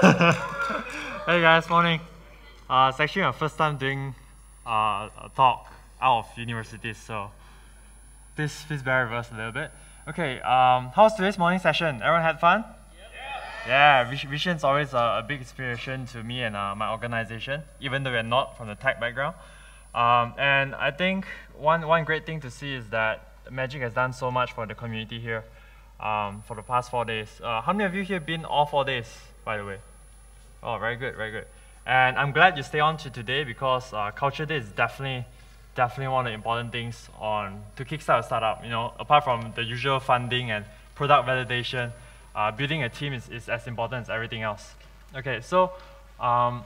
Hey guys, morning. It's actually my first time doing a talk out of university, so please bear with us a little bit. Okay, how's today's morning session? Everyone had fun? Yeah, Vision's always a big inspiration to me and my organization, even though we're not from the tech background. And I think one great thing to see is that Magic has done so much for the community here for the past 4 days. How many of you here been all 4 days, by the way? Oh, very good, very good. And I'm glad you stay on to today because Culture Day is definitely one of the important things to kickstart a startup. You know, apart from the usual funding and product validation, building a team is as important as everything else. Okay, so to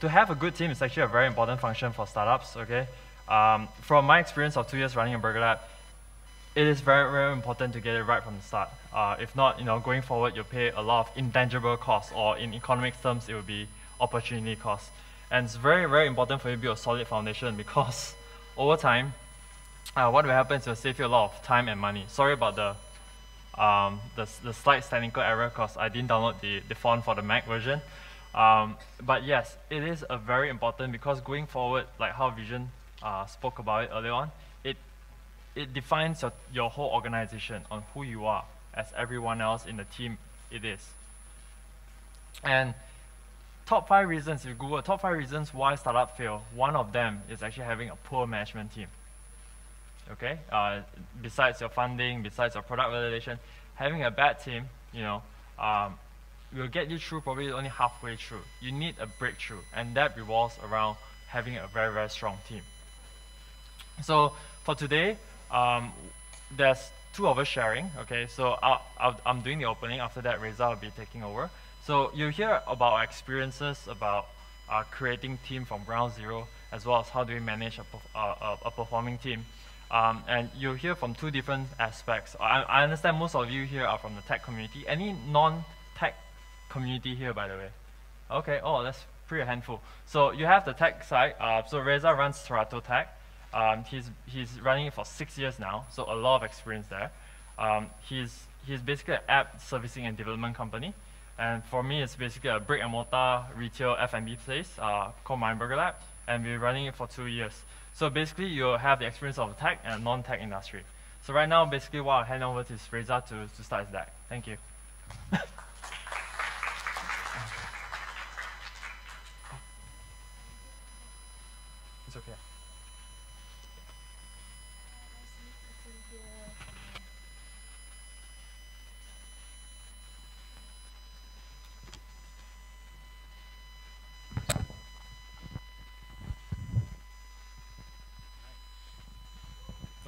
have a good team is actually a very important function for startups. Okay, from my experience of 2 years running a MyBurgerLab, it is very important to get it right from the start. If not, going forward, you'll pay a lot of intangible costs, or in economic terms, it will be opportunity costs. And it's very important for you to build a solid foundation because over time, what will happen is it will save you a lot of time and money. Sorry about the slight technical error because I didn't download the font for the Mac version. But yes, it is a very important because going forward, like how Vision spoke about it earlier on, it defines your whole organization on who you are as everyone else in the team it is. And top 5 reasons, if you Google top 5 reasons why startups fail, one of them is actually having a poor management team. Okay, besides your funding, besides your product validation, having a bad team, will get you through probably only halfway through. You need a breakthrough, and that revolves around having a very strong team. So for today, there's 2 of us sharing. Okay, so I'm doing the opening. After that, Reza will be taking over. So you'll hear about our experiences about creating team from ground zero, as well as how do we manage a performing team. And you'll hear from 2 different aspects. I understand most of you here are from the tech community. Any non-tech community here, by the way? Okay, oh, that's pretty handful. So you have the tech side. So Reza runs Terato Tech. He's running it for 6 years now, so a lot of experience there. He's basically an app servicing and development company. And for me, it's basically a brick and mortar retail F&B place called myBurgerLab, and we're running it for 2 years. So basically, you'll have the experience of tech and non-tech industry. So right now, basically, what I'll hand over to Reza to start his deck. Thank you. It's okay.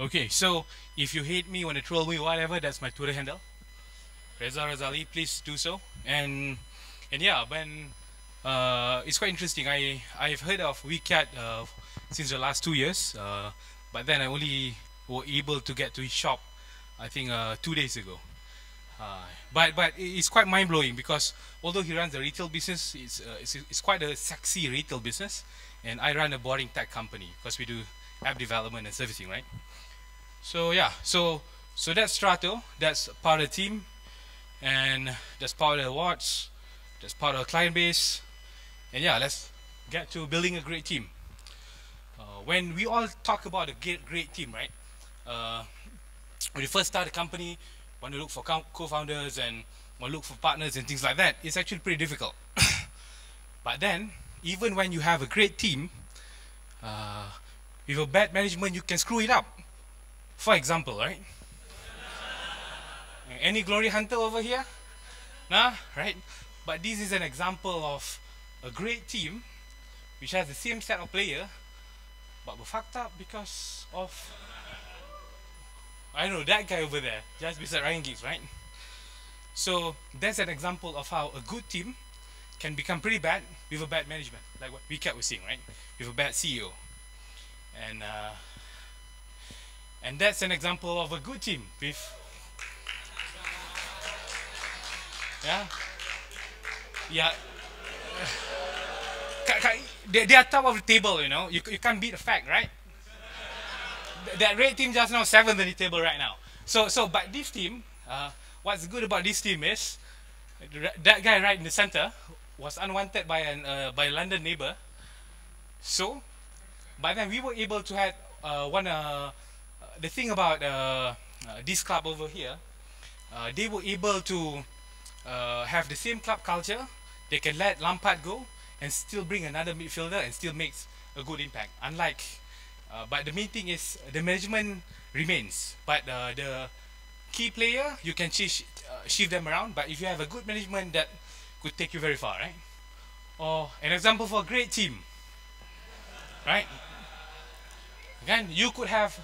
Okay, so if you hate me, want to troll me, whatever, that's my Twitter handle. Reza Razali, please do so. And yeah, it's quite interesting. I've heard of Wee Kiat since the last 2 years, but then I only were able to get to his shop, I think 2 days ago. But it's quite mind blowing because although he runs a retail business, it's quite a sexy retail business, and I run a boring tech company because we do app development and servicing, right? So yeah, so that's Terato, that's part of the team, and that's part of the awards, that's part of the client base, and yeah, let's get to building a great team. When we all talk about a great team, right? When you first start a company, want to look for co-founders and want to look for partners and things like that, it's actually pretty difficult. But then, even when you have a great team, with a bad management, you can screw it up. For example, right? Any glory hunter over here? Nah, right? But this is an example of a great team which has the same set of players, but we're fucked up because of, I don't know, that guy over there, just beside Ryan Giggs, right? So that's an example of how a good team can become pretty bad with a bad management, like what Wee Kiat was saying, right? With a bad CEO. And that's an example of a good team with, yeah, they are top of the table, you can't beat the fact, right? That red team just now 7th on the table right now. But this team, what's good about this team is that guy right in the center was unwanted by by a London neighbor. So, by then we were able to have the thing about this club over here. They were able to have the same club culture. They can let Lampard go and still bring another midfielder and still makes a good impact. Unlike, but the main thing is the management remains. But the key player, you can shift them around. But if you have a good management, that could take you very far, right? Or an example for a great team, right? Again, you could have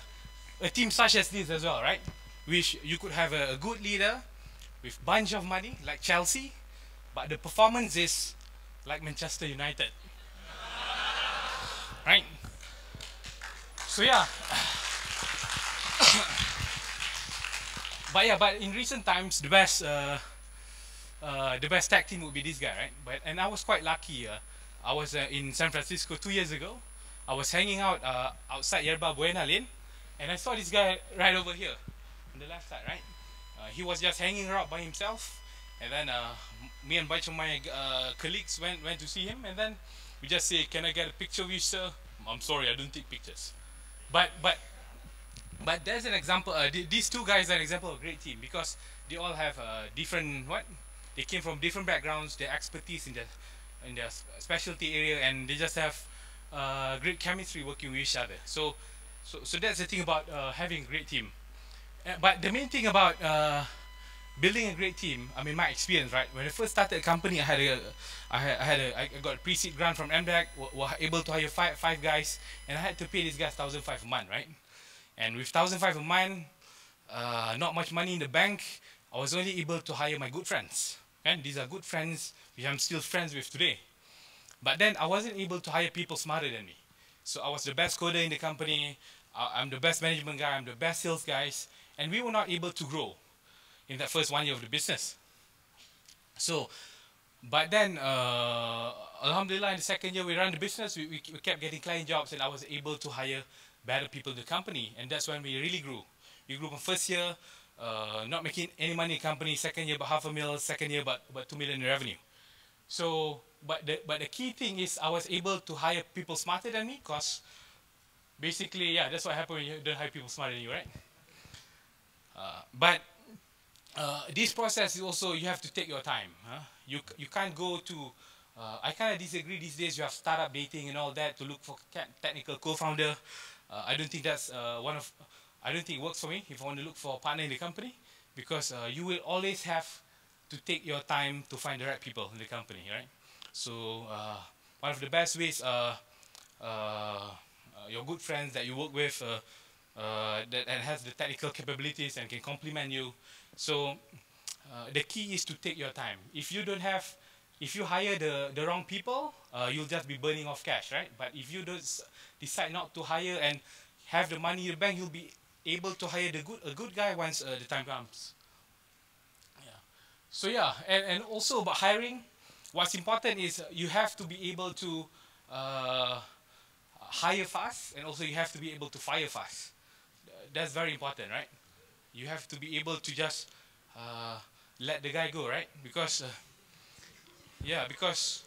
a team such as this as well, right? Which you could have a good leader with bunch of money like Chelsea, but the performance is like Manchester United, right? So yeah, but in recent times the best tag team would be this guy, right? And I was quite lucky. I was in San Francisco 2 years ago. I was hanging out outside Yerba Buena Lane, and I saw this guy right over here on the left side, right? He was just hanging out by himself, and then me and a bunch of my colleagues went to see him, and then we just say, "Can I get a picture with you, sir?" I'm sorry, I don't take pictures. But there's an example. These two guys are an example of a great team because they all have different they came from different backgrounds, their expertise in their specialty area, and they just have great chemistry working with each other. So that's the thing about having a great team. But the main thing about building a great team, I mean, my experience, right? When I first started a company, I got a pre-seed grant from MDAC, were able to hire five guys, and I had to pay these guys 1,500 a month, right? And with 1,500 a month, not much money in the bank, I was only able to hire my good friends. And these are good friends which I'm still friends with today. But then I wasn't able to hire people smarter than me. So I was the best coder in the company, I'm the best management guy, I'm the best sales guys, and we were not able to grow in that first 1 year of the business. So, but then, alhamdulillah, in the second year we ran the business, we kept getting client jobs, and I was able to hire better people in the company, and that's when we really grew. We grew from first year, not making any money in the company, second year about $500,000, second year about 2 million in revenue. So, but the key thing is I was able to hire people smarter than me, because basically, yeah, that's what happens when you don't hire people smarter than you, right? But this process is also, you have to take your time. You can't go to, I kind of disagree these days, you have startup dating and all that to look for technical co-founder. I don't think that's I don't think it works for me if I want to look for a partner in the company, because you will always have to take your time to find the right people in the company, right? So one of the best ways, your good friends that you work with that has the technical capabilities and can complement you. So the key is to take your time. If you hire the wrong people, you'll just be burning off cash, right? But if you decide not to hire and have the money in the bank, you'll be able to hire a good guy once the time comes. Yeah. So yeah, and also about hiring, what's important is you have to be able to hire fast, and also you have to be able to fire fast. That's very important, right? You have to be able to just let the guy go, right? Because yeah, because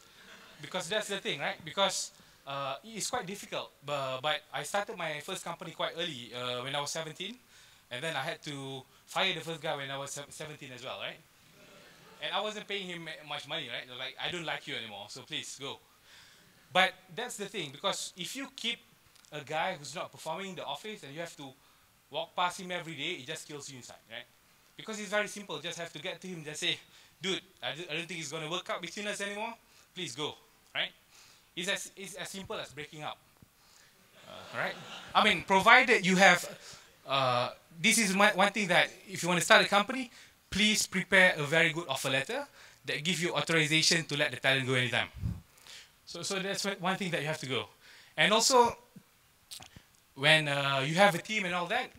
that's the thing, right? Because it's quite difficult. But I started my first company quite early, when I was 17, and then I had to fire the first guy when I was 17 as well, right? And I wasn't paying him much money, right? Like, I don't like you anymore, so please go. But that's the thing, because if you keep a guy who's not performing in the office and you have to walk past him every day, it just kills you inside, right? Because it's very simple. Just have to get to him and just say, dude, I don't think it's going to work out between us anymore. Please go, right? It's as simple as breaking up, right? I mean, provided you have, this is one thing that if you want to start a company, please prepare a very good offer letter that gives you authorization to let the talent go anytime. So that's one thing that you have to go. And also, when you have a team and all that,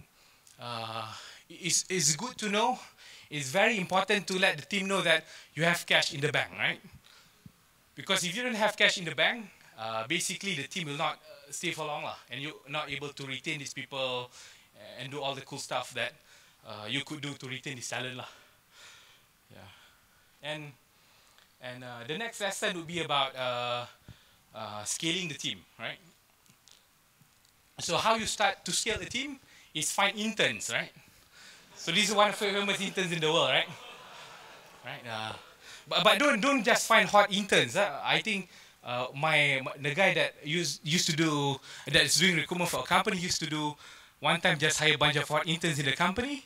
it's good to know, it's very important to let the team know that you have cash in the bank, right? Because if you don't have cash in the bank, basically the team will not stay for long, and you're not able to retain these people and do all the cool stuff that you could do to retain this talent lah. Yeah. And the next lesson would be about scaling the team, right? So how you start to scale a team is find interns, right? So this is one of the famous interns in the world, right? Right. But don't just find hot interns. I think the guy that used to do that's doing recruitment for a company used to do one time just hire a bunch of hot interns in the company.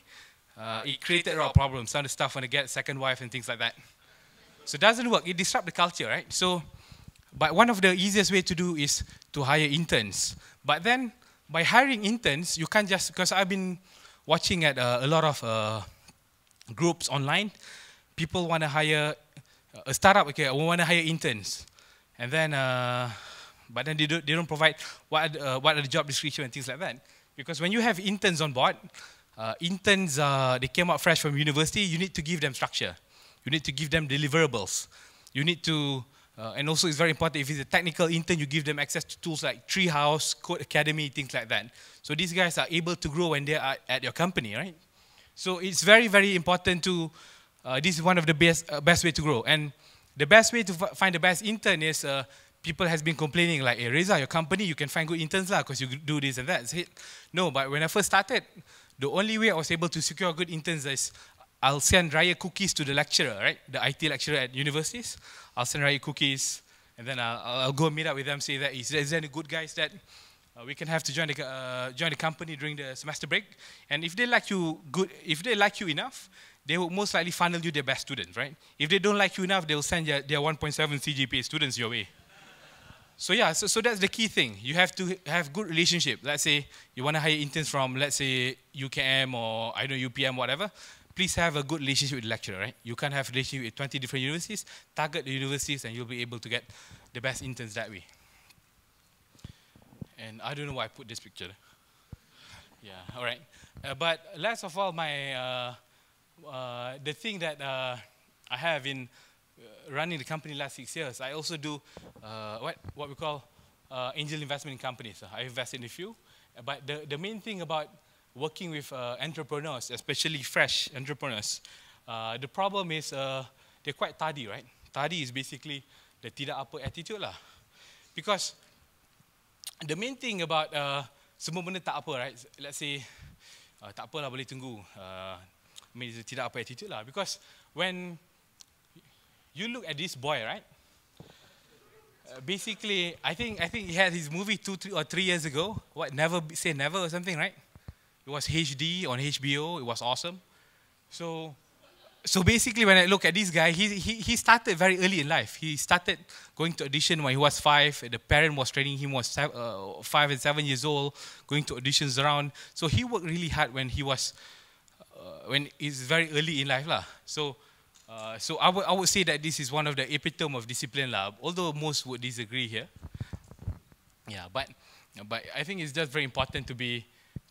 It created a lot of problems. Some of the stuff want to get a second wife and things like that. So it doesn't work. It disrupts the culture, right? So, but one of the easiest way to do is to hire interns. But then by hiring interns, you can't just, because I've been watching at a lot of groups online. People want to hire a startup. Okay, want to hire interns, and then but then they don't provide what are the job description and things like that. Because when you have interns on board, interns they came out fresh from university. You need to give them structure. You need to give them deliverables. You need to, and also it's very important, if it's a technical intern, you give them access to tools like Treehouse, Code Academy, things like that. So these guys are able to grow when they are at your company, right? So it's very, very important to, this is one of the best way to grow. And the best way to find the best intern is, people has been complaining like, hey, Reza, your company, you can find good interns lah, because you do this and that. No, but when I first started, the only way I was able to secure good interns is, I'll send Raya cookies to the lecturer, right? The IT lecturer at universities. I'll send Raya cookies, and then I'll go meet up with them, say that, is there any good guys that we can have to join the company during the semester break? And if they like you if they like you enough, they will most likely funnel you their best students, right? If they don't like you enough, they'll send their 1.7 CGPA students your way. So yeah, so that's the key thing. You have to have good relationship. Let's say you want to hire interns from, let's say, UKM or I don't know, UPM, whatever. Please have a good relationship with the lecturer, right? You can't have a relationship with 20 different universities. Target the universities and you'll be able to get the best interns that way. And I don't know why I put this picture. Yeah, all right. But last of all, the thing that I have in running the company last 6 years, I also do what we call angel investment in companies. I invest in a few. But the main thing about working with entrepreneurs, especially fresh entrepreneurs, the problem is they're quite tardy, right? Tardy is basically the tidak apa attitude lah. Because the main thing about semua benda tak apa, right? Let's say tak apa lah, boleh tunggu. I mean, it's a tidak apa attitude lah. Because when you look at this boy, right? Basically, I think he had his movie 2 or 3 years ago. What, Never Say Never or something, right? It was HD on HBO. It was awesome. So basically, when I look at this guy, he started very early in life. He started going to audition when he was 5. The parent was training him was 5 and 7 years old, going to auditions around. So he worked really hard when he was when he's very early in life lah. So I would say that this is one of the epitome of discipline lah. Although most would disagree here. Yeah, but I think it's just very important to be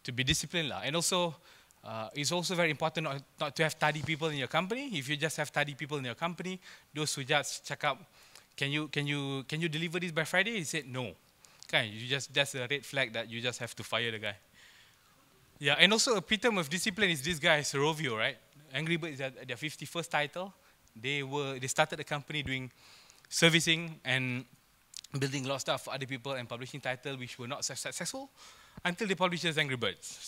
disciplined lah. And also, it's also very important not to have tardy people in your company. If you just have tardy people in your company, those who just check up, can you deliver this by Friday? He said no. Okay, that's a red flag that you just have to fire the guy. Yeah, and also epitome of discipline is this guy, Serovio, right? Angry Birds is their 51st title. They started the company doing servicing and building a lot of stuff for other people and publishing titles which were not successful until they published as Angry Birds.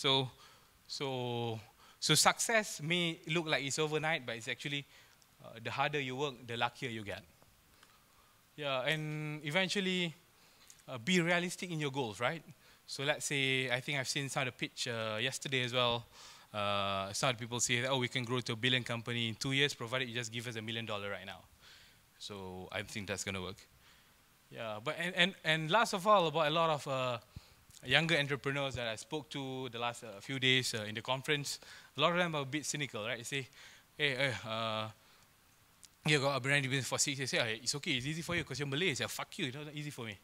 So success may look like it's overnight, but it's actually the harder you work, the luckier you get. Yeah, and eventually be realistic in your goals, right? So let's say, I think I've seen some of the pitch yesterday as well. Some people say, oh, we can grow to a billion company in 2 years, provided you just give us $1 million right now. So I think that's going to work. Yeah, but and last of all, about a lot of younger entrepreneurs that I spoke to the last few days in the conference, a lot of them are a bit cynical, right? They say, hey, you got a brand new business for 6 years. Hey, it's okay, it's easy for you because you're Malay. I say, fuck you, it's not easy for me.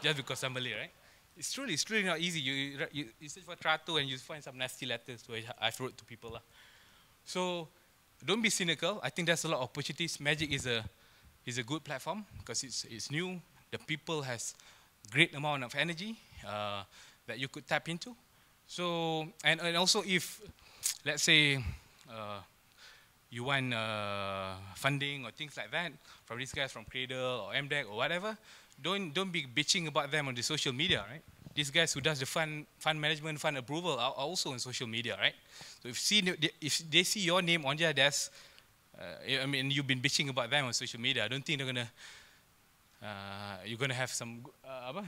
Just because I'm Malay, right? It's truly not easy. You search for Terato and you find some nasty letters where I've wrote to people. So don't be cynical. I think there's a lot of opportunities. Magic is a good platform because it's new. The people has great amount of energy that you could tap into. So and also if let's say you want funding or things like that from these guys from Cradle or MDEC or whatever, don't be bitching about them on the social media, right? These guys who does the fund management, fund approval are also on social media, right? So if they see your name on their desk, I mean, you've been bitching about them on social media, I don't think you're gonna have some.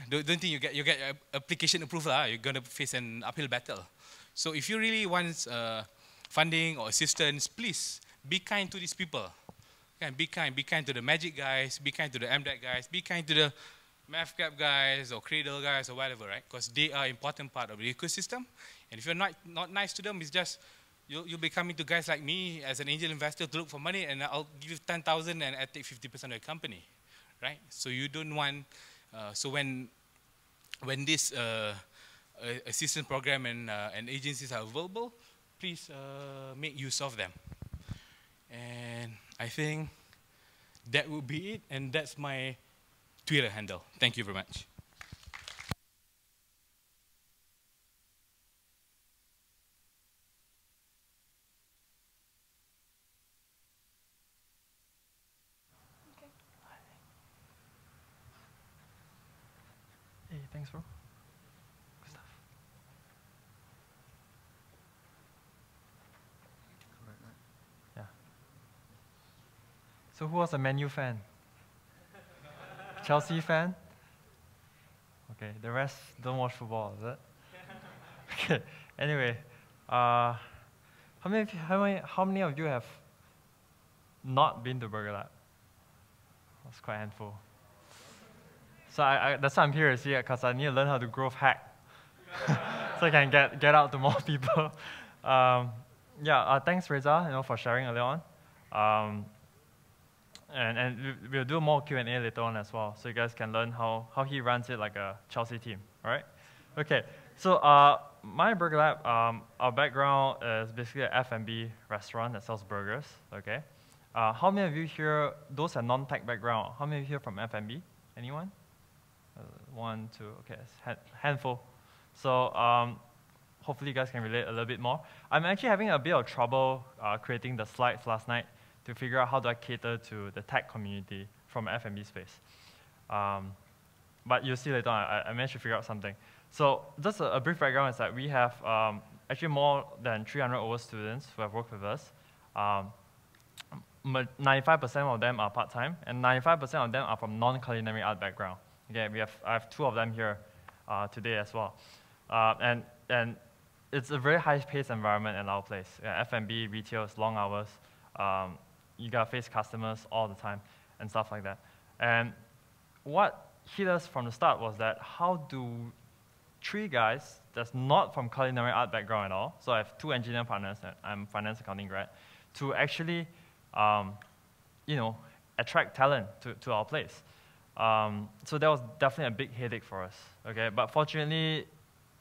Don't think you get application approval. You're gonna face an uphill battle. So if you really want funding or assistance, please be kind to these people. Be kind to the Magic guys, be kind to the MDEC guys, be kind to the MathCap guys or Cradle guys or whatever, right? Because they are important part of the ecosystem. And if you're not nice to them, it's just you'll be coming to guys like me as an angel investor to look for money, and I'll give you 10,000 and I take 50% of the company, right? So you don't want. So when this assistance program and agencies are available, please make use of them. And I think that would be it, and that's my Twitter handle. Thank you very much. Okay. Hey, thanks, bro. Good stuff. Yeah. So who was a Man U fan? Chelsea fan? Okay, the rest don't watch football, is it? Okay, anyway, how many of you have not been to BurgerLab? That's quite a handful. So that's why I'm here, see, because I need to learn how to growth hack. So I can get out to more people. Thanks Reza, for sharing earlier on. And we'll do more Q&A later on as well, so you guys can learn how he runs it like a Chelsea team, all right? Okay, so myBurgerLab, our background is basically an F&B restaurant that sells burgers, okay? How many of you here, those are non-tech background, how many of you here from F&B? Anyone? One, two, okay, handful. So hopefully you guys can relate a little bit more. I'm actually having a bit of trouble creating the slides last night to figure out how do I cater to the tech community from F&B space. But you'll see later on, I managed to figure out something. So just a brief background is that we have actually more than 300 over students who have worked with us. 95% of them are part-time, and 95% of them are from non-culinary art background. Okay, I have two of them here today as well. And it's a very high-paced environment in our place. Yeah, F&B, retail, it's long hours. You gotta face customers all the time and stuff like that. And what hit us from the start was that how do three guys that's not from culinary art background at all, so I have two engineer partners, and I'm finance accounting grad, to actually attract talent to our place. So that was definitely a big headache for us, okay? But fortunately,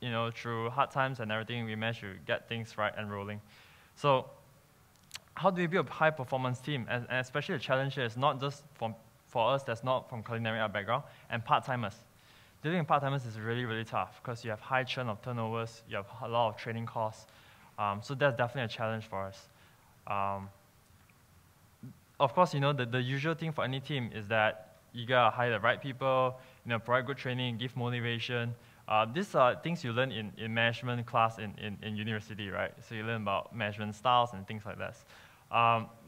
through hard times and everything, we managed to get things right and rolling. So how do we build a high-performance team? And especially the challenge here is not just for us that's not from culinary art background, and part-timers. Dealing with part-timers is really, really tough because you have high churn of turnovers, you have a lot of training costs. So that's definitely a challenge for us. Of course, the usual thing for any team is that you gotta hire the right people, provide good training, give motivation. These are things you learn in management class in university, right? So you learn about management styles and things like that.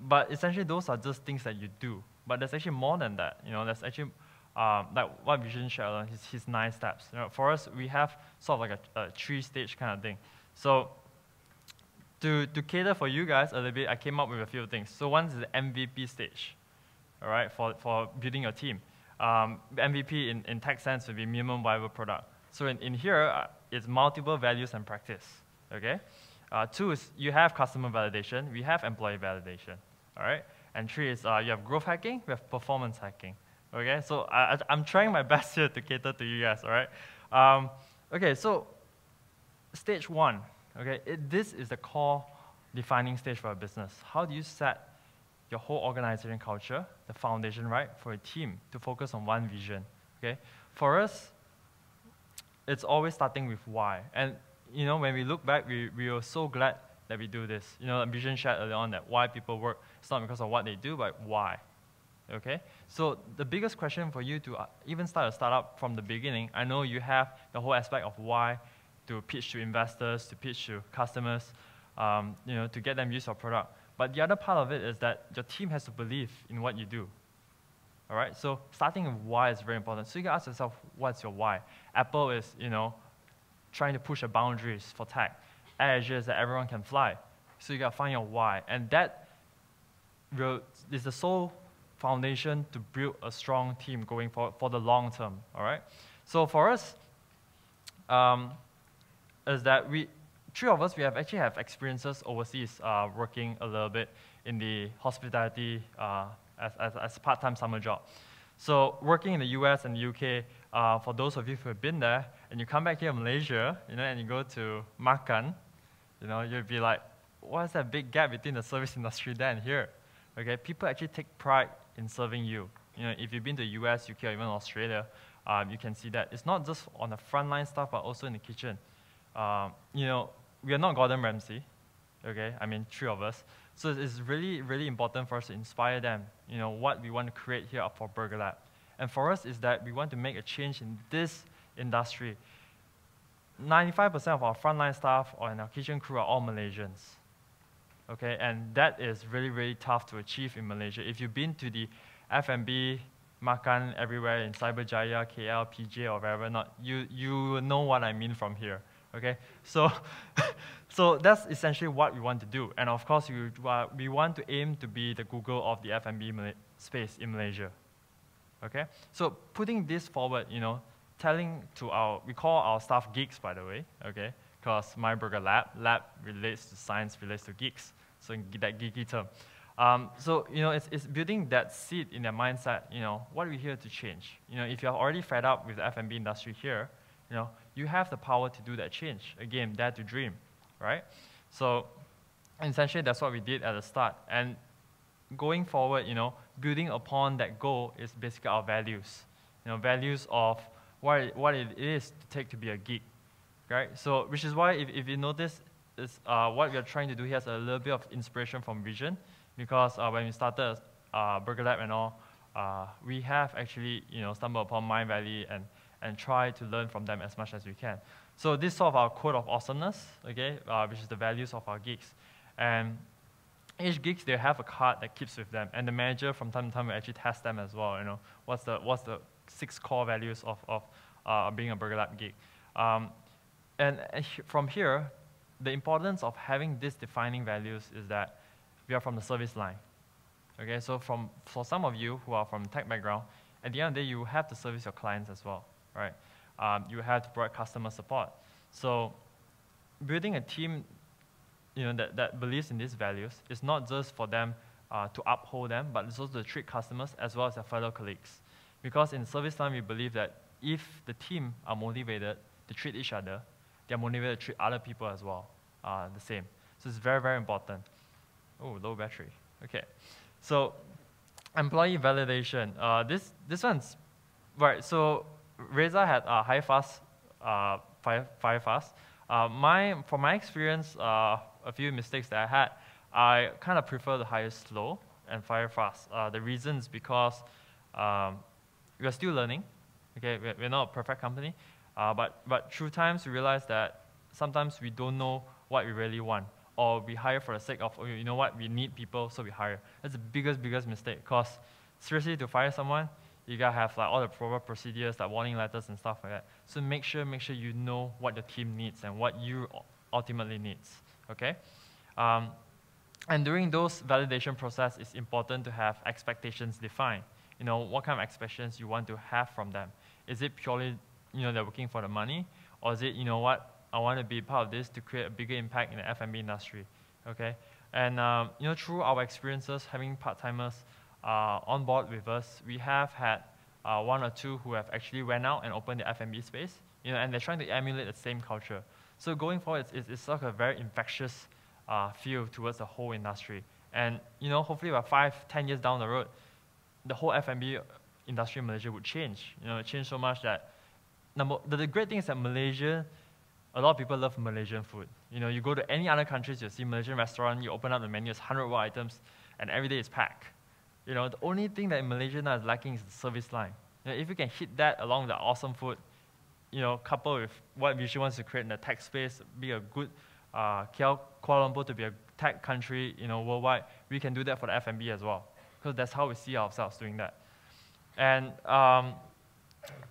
But essentially, those are just things that you do. But there's actually more than that. There's actually, like what Vision shared, his 9 steps. For us, we have sort of like a 3-stage kind of thing. So to cater for you guys a little bit, I came up with a few things. So one is the MVP stage, all right, for building your team. MVP in tech sense would be minimum viable product. So in here, it's multiple values and practice, okay? 2 is you have customer validation, we have employee validation, all right? And 3 is you have growth hacking, we have performance hacking, okay? So I'm trying my best here to cater to you guys, all right? Okay, so stage 1, okay? This is the core defining stage for a business. How do you set your whole organization culture, the foundation, right, for a team to focus on one vision, okay? For us, it's always starting with why. And when we look back, we were so glad that we do this. A vision shared earlier on that why people work, it's not because of what they do, but why. Okay? So the biggest question for you to even start a startup from the beginning, I know you have the whole aspect of why, to pitch to investors, to pitch to customers, to get them use your product. But the other part of it is that your team has to believe in what you do. All right? So starting with why is very important. So you can ask yourself, what's your why? Apple is, trying to push the boundaries for tech. Azure is that everyone can fly. So you got to find your why. And that is the sole foundation to build a strong team going forward for the long term. All right? So for us, is that three of us, we actually have experiences overseas working a little bit in the hospitality as a part-time summer job. So working in the US and the UK, for those of you who have been there, and you come back here in Malaysia, and you go to makan, you'll be like, what's that big gap between the service industry there and here? Okay, people actually take pride in serving you. If you've been to the US, UK, or even Australia, you can see that. It's not just on the frontline stuff, but also in the kitchen. We are not Gordon Ramsay, okay? I mean, three of us. So it's really, really important for us to inspire them, what we want to create here for MyBurgerLab. And for us is that we want to make a change in this industry. 95% of our frontline staff or in our kitchen crew are all Malaysians, okay? And that is really, really tough to achieve in Malaysia. If you've been to the F&B, makan everywhere in Cyberjaya, KL, PJ, or wherever not, you know what I mean from here. Okay, so that's essentially what we want to do, and of course we want to aim to be the Google of the F&B space in Malaysia. Okay, so putting this forward, telling to we call our staff geeks, by the way. Okay, because myBurgerLab, lab relates to science, relates to geeks, so that geeky term. It's building that seed in their mindset. What are we here to change? If you're already fed up with the F&B industry here, you have the power to do that change. Again, dare to dream, right? So essentially, that's what we did at the start. And going forward, building upon that goal is basically our values. Values of what it is to take to be a geek, right? So, which is why, if you notice, is what we are trying to do here is a little bit of inspiration from Vision, because when we started MyBurgerLab and all, we have actually, stumbled upon Mind Valley and try to learn from them as much as we can. So this is sort of our code of awesomeness, okay, which is the values of our geeks. And each geeks, they have a card that keeps with them, and the manager from time to time will actually test them as well. What's the 6 core values of being a MyBurgerLab geek. And from here, the importance of having these defining values is that we are from the service line. Okay, so for some of you who are from tech background, at the end of the day, you have to service your clients as well, right? You have to provide customer support. So building a team, that believes in these values is not just for them to uphold them, but it's also to treat customers as well as their fellow colleagues. Because in service line, we believe that if the team are motivated to treat each other, they're motivated to treat other people as well, the same. So it's very, very important. Oh, low battery. Okay. So employee validation. This one's, right, so Reza had high fast, fire fast. From my experience, a few mistakes that I had, I kind of prefer the hire slow and fire fast. The reason is because we are still learning. Okay, we're not a perfect company, but through times we realize that sometimes we don't know what we really want, or we hire for the sake of, you know what, we need people, so we hire. That's the biggest mistake. Because seriously, to fire someone, you gotta have all the proper procedures, like warning letters and stuff like that. So make sure you know what your team needs and what you ultimately needs. Okay, and during those validation process, it's important to have expectations defined. What kind of expectations you want to have from them. Is it purely, they're working for the money, or is it, I want to be part of this to create a bigger impact in the F&B industry, okay? And, through our experiences having part-timers on board with us, we have had 1 or 2 who have actually went out and opened the F&B space, and they're trying to emulate the same culture. So going forward, it's like a very infectious feel towards the whole industry. And, hopefully about 5-10 years down the road, the whole F&B industry in Malaysia would change. Change so much that, the great thing is that Malaysia A lot of people love Malaysian food. You know, you go to any other countries, you see Malaysian restaurant, you open up the menu, it's 100 items, and every day it's packed. You know, the only thing that in Malaysia now is lacking is the service line. You know, if you can hit that along with the awesome food, you know, coupled with what Vichy wants to create in the tech space, be a good Kuala Lumpur to be a tech country, you know, worldwide, we can do that for the F&B as well, because that's how we see ourselves doing that. And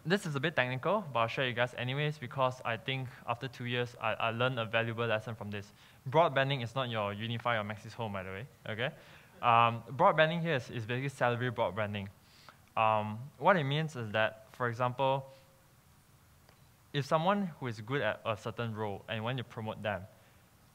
this is a bit technical, but I'll share you guys anyways, because I think after 2 years, I learned a valuable lesson from this. Broadbanding is not your Unify or Maxis Home, by the way, okay? Broadbanding here is basically salary broadbanding. What it means is that, for example, if someone who is good at a certain role and when you promote them,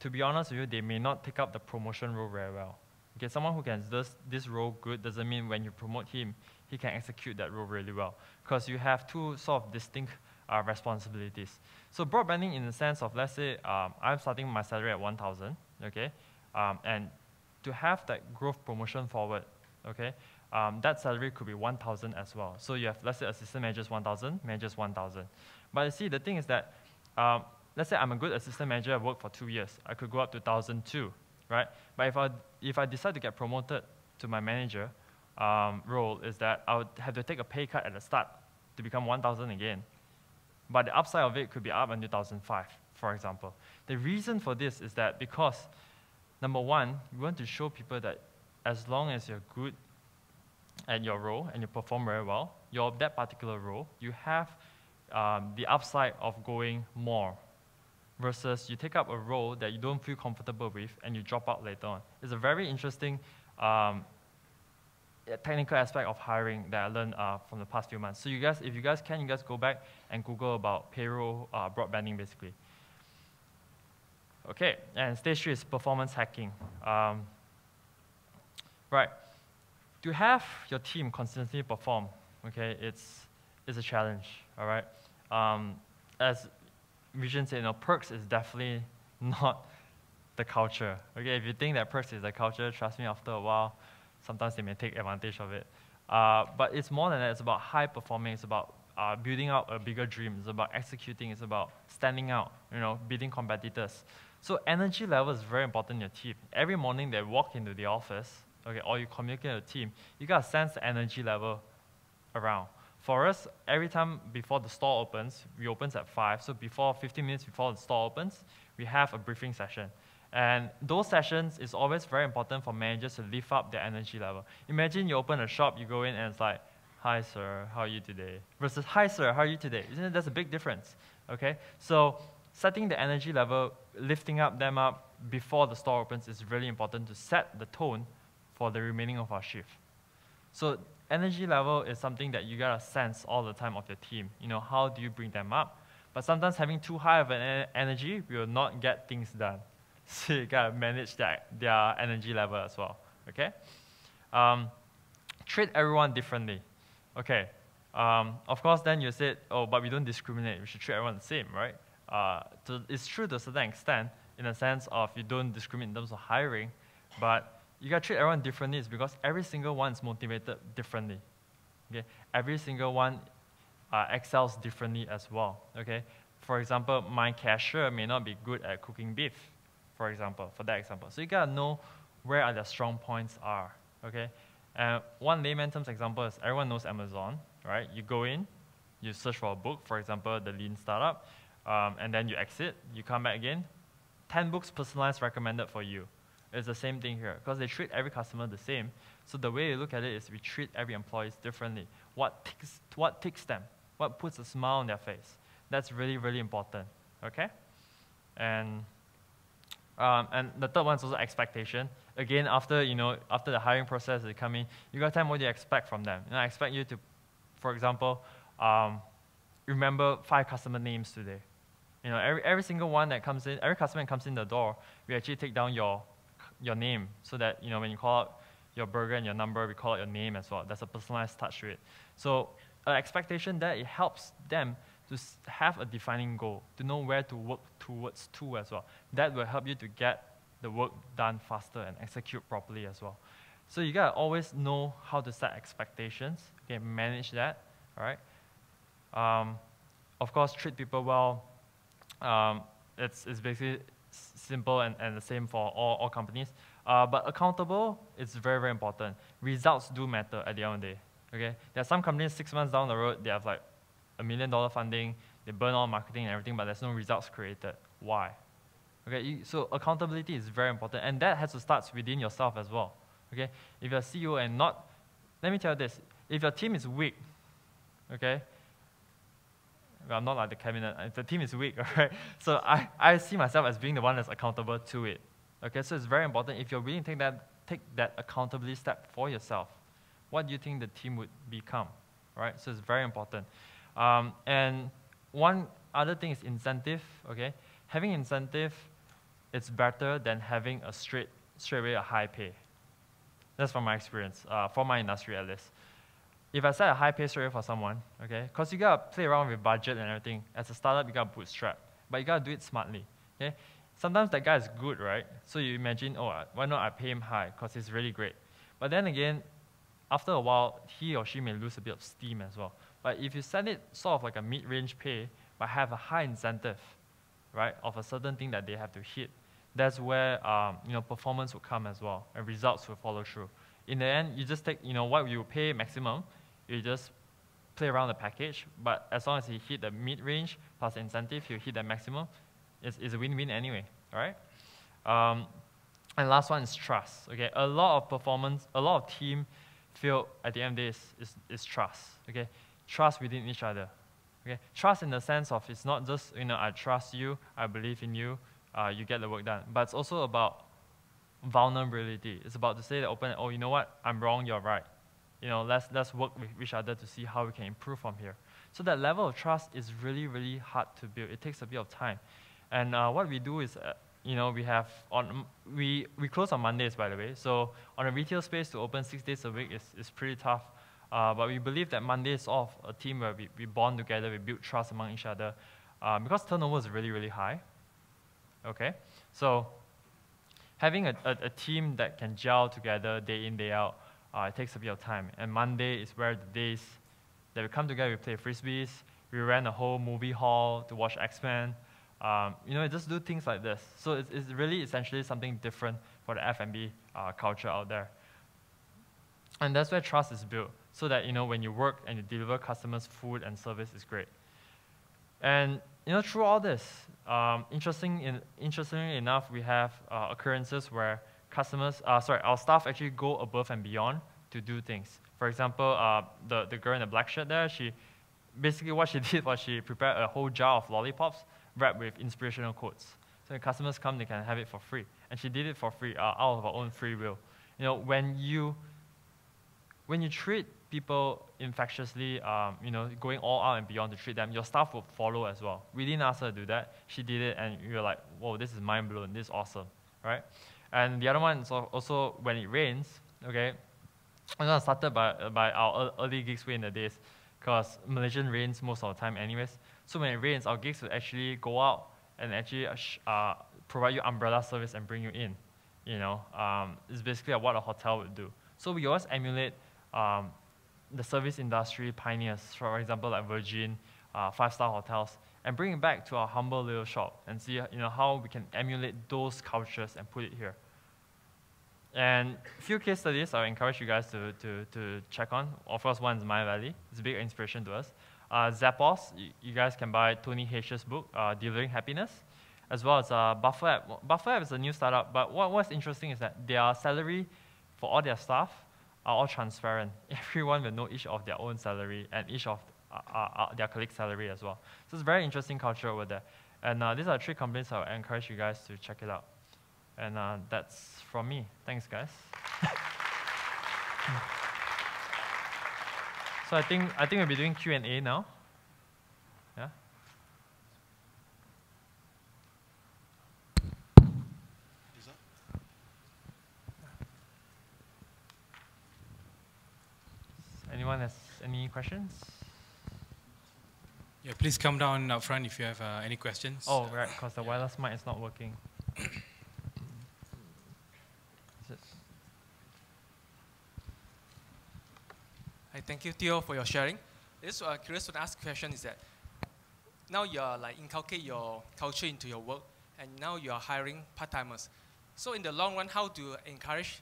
to be honest with you, they may not take up the promotion role very well. Okay, someone who can do this role good doesn't mean when you promote him, he can execute that role really well, because you have two sort of distinct responsibilities. So broadbanding in the sense of, let's say, I'm starting my salary at 1,000, okay, and to have that growth promotion forward, okay, that salary could be 1,000 as well. So you have, let's say, assistant managers 1,000, managers 1,000. But you see, the thing is that, let's say I'm a good assistant manager, I've worked for 2 years. I could go up to 1,002, right? But if I decide to get promoted to my manager role, is that I would have to take a pay cut at the start to become 1,000 again. But the upside of it could be up until 1,005, for example. The reason for this is that because, number one, we want to show people that as long as you're good at your role and you perform very well, that particular role, you have the upside of going more, versus you take up a role that you don't feel comfortable with and you drop out later on. It's a very interesting technical aspect of hiring that I learned from the past few months. So you guys, if you guys can, you guys go back and Google about payroll broadbanding basically. Okay, and stage 3 is performance hacking. Right, to have your team consistently perform, okay, it's a challenge, all right? As Vision said, you know, perks is definitely not the culture. Okay, if you think that perks is the culture, trust me, after a while, sometimes they may take advantage of it. But it's more than that. It's about high performing. It's about building out a bigger dream. It's about executing. It's about standing out, you know, beating competitors. So energy level is very important in your team. Every morning they walk into the office, okay, or you communicate with the team, you got to sense the energy level around. For us, every time before the store opens, we opens at 5, so 15 minutes before the store opens, we have a briefing session. And those sessions is always very important for managers to lift up their energy level. Imagine you open a shop, you go in and it's like, "Hi sir, how are you today?" versus, "Hi sir, how are you today?" Isn't it? That's a big difference, okay? So setting the energy level, lifting them up before the store opens is really important to set the tone for the remaining of our shift. So energy level is something that you gotta sense all the time of your team. You know, how do you bring them up? But sometimes having too high of an energy will not get things done. So you gotta manage their energy level as well, okay? Treat everyone differently. Okay, of course then you said, oh, but we don't discriminate, we should treat everyone the same, right? So it's true to a certain extent, in a sense of you don't discriminate in terms of hiring, but you gotta treat everyone differently is because every single one is motivated differently. Okay, every single one excels differently as well. Okay, for example, my cashier may not be good at cooking beef, for example, for that example. So you gotta know where are their strong points are. Okay, one layman terms example is everyone knows Amazon, right? You go in, you search for a book, for example, the Lean Startup, and then you exit, you come back again, 10 books personalized recommended for you. It's the same thing here, because they treat every customer the same. So the way you look at it is we treat every employee differently. What ticks them? What puts a smile on their face? That's really, really important, okay? And the third one is also expectation. Again, after the hiring process, they come in, you got to tell them what you expect from them. I expect you to, for example, remember 5 customer names today. You know, every single one that comes in, every customer that comes in the door, we actually take down your name, so that, you know, when you call out your burger and your number, we call out your name as well. There's a personalized touch to it. So expectation that it helps them to have a defining goal, to know where to work towards as well. That will help you to get the work done faster and execute properly as well. So you gotta always know how to set expectations, okay, manage that, all right? Of course, treat people well. it's basically simple and the same for all companies. But accountable is very, very important. Results do matter at the end of the day. Okay, there are some companies 6 months down the road, they have like $1 million funding, they burn all marketing and everything, but there's no results created. Why? Okay, so accountability is very important, and that has to start within yourself as well. Okay, if you're a CEO and not, let me tell you this, if your team is weak, okay, well, I'm not like the cabinet, if the team is weak, all right, so I see myself as being the one that's accountable to it. Okay, so it's very important, if you're willing to take that accountability step for yourself, what do you think the team would become, right? So it's very important. And one other thing is incentive, okay? Having incentive, it's better than having a straight away a high pay. That's from my experience, for my industry at least. If I set a high pay straight away for someone, okay, because you gotta play around with budget and everything. As a startup, you gotta bootstrap, but you gotta do it smartly, okay? Sometimes that guy is good, right? So you imagine, oh, why not I pay him high, because he's really great. But then again, after a while, he or she may lose a bit of steam as well. But if you set it sort of like a mid-range pay, but have a high incentive, right, of a certain thing that they have to hit, that's where performance will come as well, and results will follow through. In the end, you just take what you pay maximum, you just play around the package, but as long as you hit the mid-range plus incentive, you hit the maximum, it's a win-win anyway, right? And last one is trust. Okay, a lot of performance, a lot of team feel at the end of the day is trust. Okay, trust within each other. Okay, trust in the sense of it's not just I trust you, I believe in you, you get the work done, but it's also about vulnerability. It's about to say that open, oh, you know what, I'm wrong, you're right. Let's work with each other to see how we can improve from here. So that level of trust is really, really hard to build. It takes a bit of time. And what we do is, we close on Mondays, by the way. So on a retail space, to open 6 days a week is pretty tough. But we believe that Monday is sort of a team where we bond together, we build trust among each other, because turnover is really, really high. Okay, so having a team that can gel together day in, day out, it takes a bit of time. And Monday is where the days that we come together, we play frisbees, we rent a whole movie hall to watch X-Men, just do things like this. So it's really essentially something different for the F&B culture out there. And that's where trust is built, so that when you work and you deliver customers food and service is great. And through all this, interestingly enough, we have occurrences where our staff actually go above and beyond to do things. For example, the girl in the black shirt there, basically what she did was she prepared a whole jar of lollipops wrapped with inspirational quotes. So when customers come, they can have it for free. And she did it for free, out of her own free will. When you treat people infectiously, going all out and beyond to treat them, your staff will follow as well. We didn't ask her to do that. She did it, and you're like, whoa, this is mind blown. This is awesome, right? And the other one is also when it rains. Okay, I started by our early gigs way in the days, because Malaysian rains most of the time, anyways. So when it rains, our gigs will actually go out and actually provide you umbrella service and bring you in. It's basically what a hotel would do. So we always emulate the service industry pioneers, for example, like Virgin, 5-star hotels, and bring it back to our humble little shop and see how we can emulate those cultures and put it here. And a few case studies I encourage you guys to check on. Of course, one is My Valley. It's a big inspiration to us. Zappos, you guys can buy Tony Hsieh's book, Delivering Happiness, as well as BufferApp. BufferApp is a new startup, but what's interesting is that their salary for all their staff are all transparent. Everyone will know each of their own salary and each of their colleagues' salary as well. So it's a very interesting culture over there. And these are 3 companies I encourage you guys to check it out. And that's from me. Thanks, guys. So I think we'll be doing Q&A now. Yeah. Anyone has any questions? Yeah, please come down up front if you have any questions. Oh, right, because the wireless mic is not working. Hi, thank you, Teoh, for your sharing. Just curious to ask question is that now you are like inculcate your culture into your work, and now you are hiring part-timers. So in the long run, how do you encourage,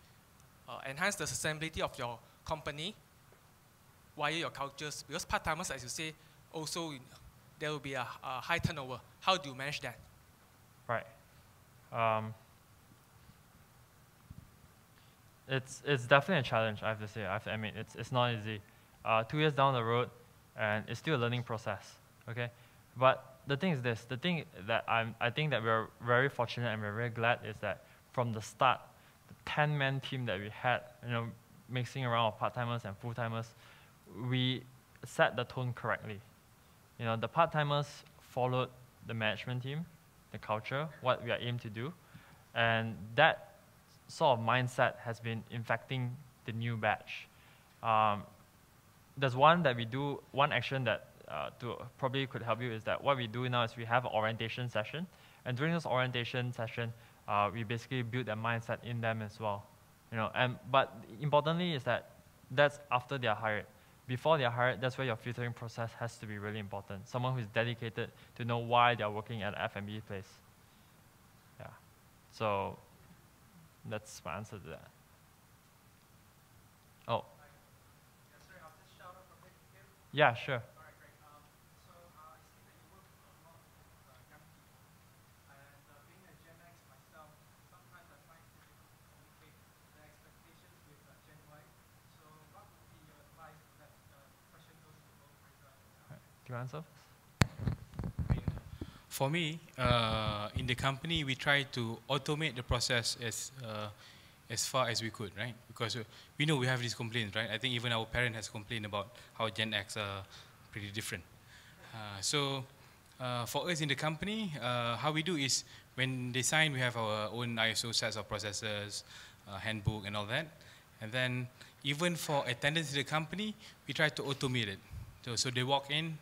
enhance the sustainability of your company via your cultures? Because part-timers, as you say, also there will be a high turnover. How do you manage that? Right. It's definitely a challenge, I have to say. I have to admit, it's not easy. 2 years down the road, and it's still a learning process. Okay, but the thing is this: the thing that I think that we're very fortunate and we're very glad is that from the start, the 10-man team that we had, mixing around of part-timers and full-timers, we set the tone correctly. The part-timers followed the management team, the culture, what we are aimed to do, and that sort of mindset has been infecting the new batch. There's one action that probably could help you is that what we do now is we have an orientation session, and during this orientation session, we basically build that mindset in them as well. But importantly is that that's after they are hired. Before they are hired, that's where your filtering process has to be really important. Someone who's dedicated to know why they are working at an F&B place. Yeah. So that's my answer to that. Oh. Yeah, sure. Do you answer? For me, in the company, we try to automate the process as far as we could, right? Because we know we have these complaints, right? I think even our parent has complained about how Gen X are pretty different. So for us in the company, how we do is when they sign, we have our own ISO sets of processes, handbook and all that. And then even for attendance in the company, we try to automate it. So they walk in,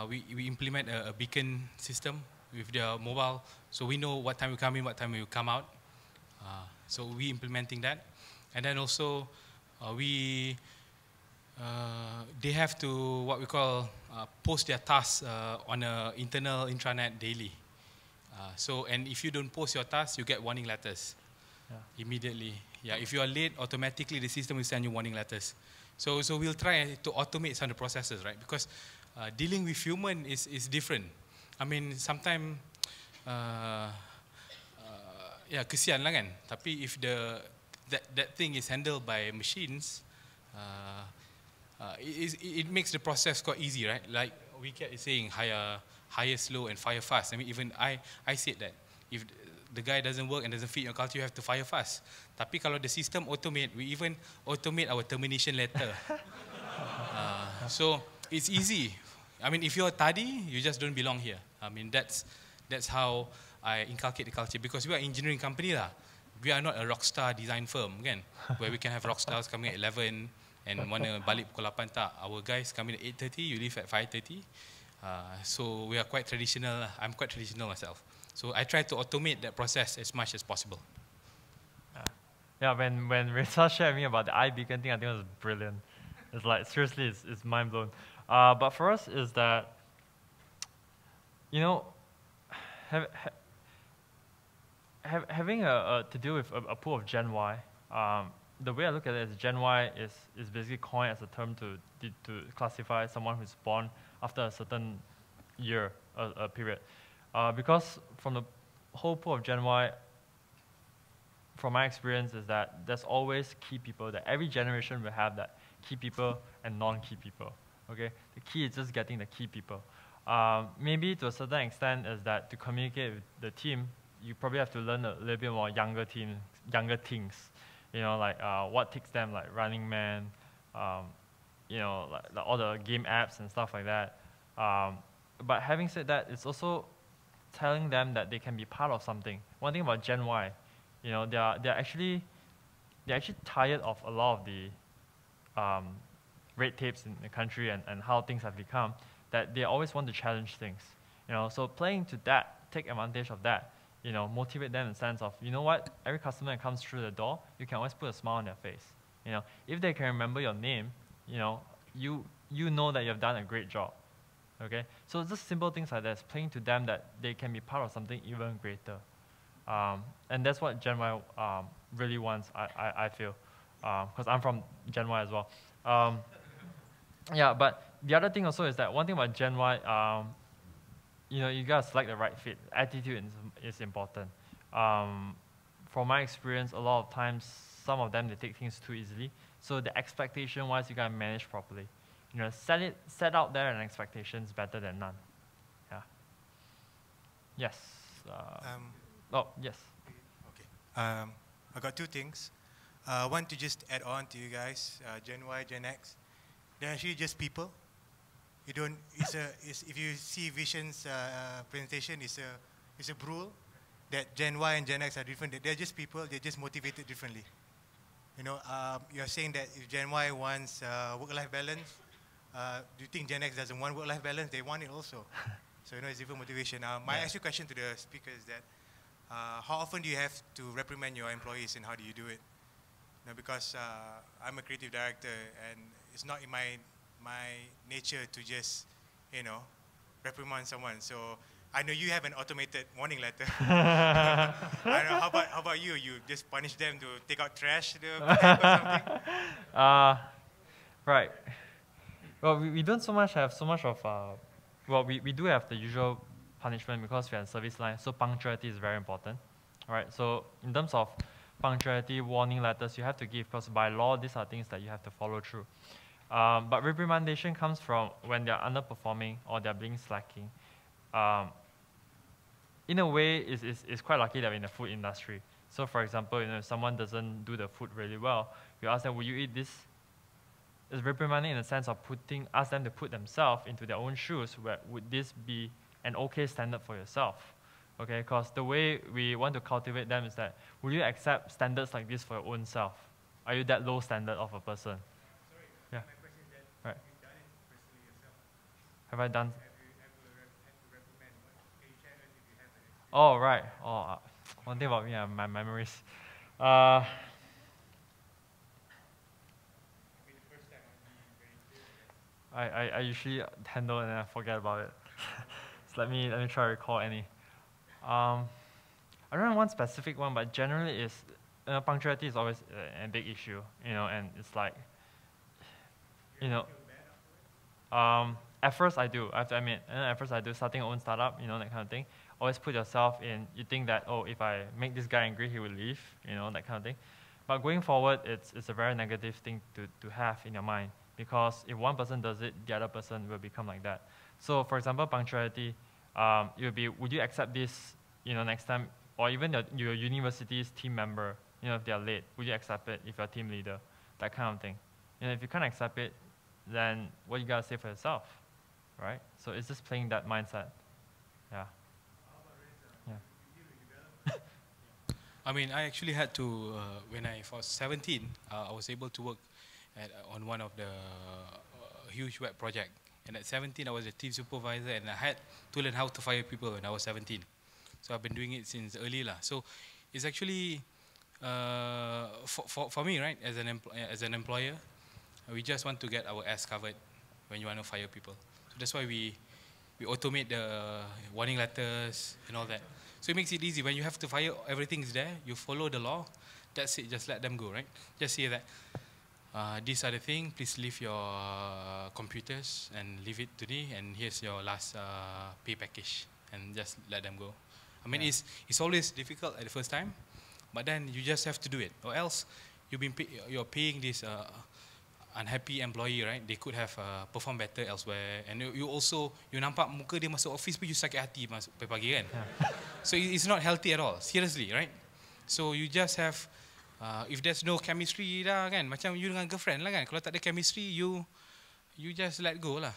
we implement a beacon system with their mobile, so we know what time we come in, what time we come out. So we implementing that, and then also they have to what we call post their tasks on an internal intranet daily. And if you don't post your tasks, you get warning letters immediately. Yeah, if you are late, automatically the system will send you warning letters. So we'll try to automate some of the processes, right? Because dealing with human is different. I mean, sometimes, kesian lah kan. Tapi if that thing is handled by machines, it makes the process quite easy, right? Like Wee Kiat is saying, hire slow and fire fast. I mean, even I said that if the guy doesn't work and doesn't fit your culture, you have to fire fast. Tapi kalau the system automate, we even automate our termination letter. So it's easy. I mean, if you're tardy, you just don't belong here. I mean, that's how I inculcate the culture, because we are an engineering company lah. We are not a rock star design firm, kan? Where we can have rock stars coming at 11 and wanna balik pukul 8 tak. Our guys come in at 8:30, you leave at 5:30. So we are quite traditional. I'm quite traditional myself. So I try to automate that process as much as possible. Yeah, when Reza shared me about the iBeacon thing, I think it was brilliant. It's like, seriously, it's mind blown. But for us is that, having to deal with a pool of Gen Y, the way I look at it is Gen Y is basically coined as a term to classify someone who's born after a certain year, a period. Because from the whole pool of Gen Y, from my experience, is that there's always key people, that every generation will have that key people and non-key people. Okay, the key is just getting the key people. Maybe to a certain extent is that to communicate with the team, you probably have to learn a little bit more younger things. Like what takes them, like Running Man, like all the game apps and stuff like that. But having said that, it's also telling them that they can be part of something. One thing about Gen Y, they're actually tired of a lot of the red tapes in the country and how things have become, that they always want to challenge things. So playing to that, take advantage of that, motivate them in the sense of, you know what, every customer that comes through the door, you can always put a smile on their face. If they can remember your name, you know that you've done a great job. Okay, so just simple things like that, playing to them that they can be part of something even greater. And that's what Gen Y really wants, I feel, because I'm from Gen Y as well. Yeah, but the other thing also is that one thing about Gen Y, you gotta select the right fit. Attitude is important. From my experience, a lot of times, some of them, they take things too easily. So the expectation-wise, you gotta manage properly. Set out there an expectation is better than none. Yeah. Yes. Oh, yes. Okay. I got two things. One to just add on to you guys, Gen Y, Gen X. They're actually just people. You don't. If you see Vision's presentation, it's a rule that Gen Y and Gen X are different. They're just people. They're just motivated differently. You're saying that if Gen Y wants work-life balance, do you think Gen X doesn't want work-life balance? They want it also. So it's different motivation. My actual question to the speaker is that how often do you have to reprimand your employees, and how do you do it? Because I'm a creative director, and it's not in my nature to just reprimand someone. So I know you have an automated warning letter. I don't know. How about you? You just punish them to take out trash or something? Right. Well, we don't have so much of. Well, we do have the usual punishment because we are in service line. So punctuality is very important. All right. So in terms of punctuality, warning letters, you have to give because by law, these are things that you have to follow through. But reprimandation comes from when they're underperforming or they're being slacking. In a way, it's quite lucky that we're in the food industry. So for example, if someone doesn't do the food really well, you ask them, will you eat this? It's reprimanding in the sense of ask them to put themselves into their own shoes. Would this be an okay standard for yourself? Okay, because the way we want to cultivate them is that, will you accept standards like this for your own self? Are you that low standard of a person? Sorry, yeah. My question is that right. you've done it personally yourself. Have I done? Have you ever had to reprimand? Can you share us if you have an experience? Oh, right. One thing about me, my memories. I usually handle and then I forget about it. So let me try to recall any. I don't know one specific one, but generally punctuality is always a big issue, and it's like, at first I do, I have to admit, at first I do, starting your own startup, that kind of thing. Always put yourself in, you think that, if I make this guy angry, he will leave, that kind of thing. But going forward, it's a very negative thing to have in your mind, because if one person does it, the other person will become like that. So for example, punctuality, it will be, would you accept this, next time, or even your university's team member, if they are late, would you accept it if you're a team leader? That kind of thing. If you can't accept it, then what you gotta say for yourself, right? So it's just playing that mindset. Yeah. Yeah. I mean, I actually had to, when I was 17, I was able to work on one of the huge web project. And at 17, I was a team supervisor, and I had to learn how to fire people when I was 17. So I've been doing it since early lah. So it's actually for me, right? As an employer, we just want to get our ass covered when you want to fire people. So that's why we automate the warning letters and all that. So it makes it easy. When you have to fire, everything's there. You follow the law. That's it. Just let them go, right? Just say that. These are the things, please leave your computers and leave it today, and here's your last pay package, and just let them go. I mean, it's always difficult at the first time, but then you just have to do it, or else you're paying this unhappy employee, right? They could have performed better elsewhere, and you nampak muka dia masuk office pun you sakit hati masuk pagi kan. So it's not healthy at all, seriously, right? So you just have if there's no chemistry dah kan, macam you dengan girlfriend lah kan, kalau tak ada chemistry, you just let go lah.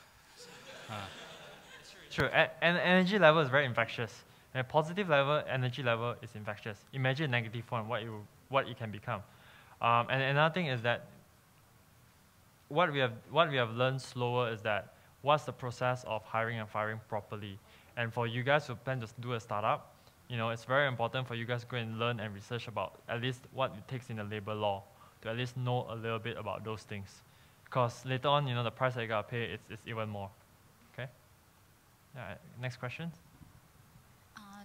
True, and energy level is very infectious. And a positive level, energy level is infectious. Imagine a negative one, what it can become. And another thing is that what we have learned slower is that what's the process of hiring and firing properly. And for you guys who plan to do a startup, it's very important for you guys to go and learn and research about at least what it takes in the labor law, to at least know a little bit about those things. Because later on, the price that you gotta pay, it's even more. Okay? Yeah, next question.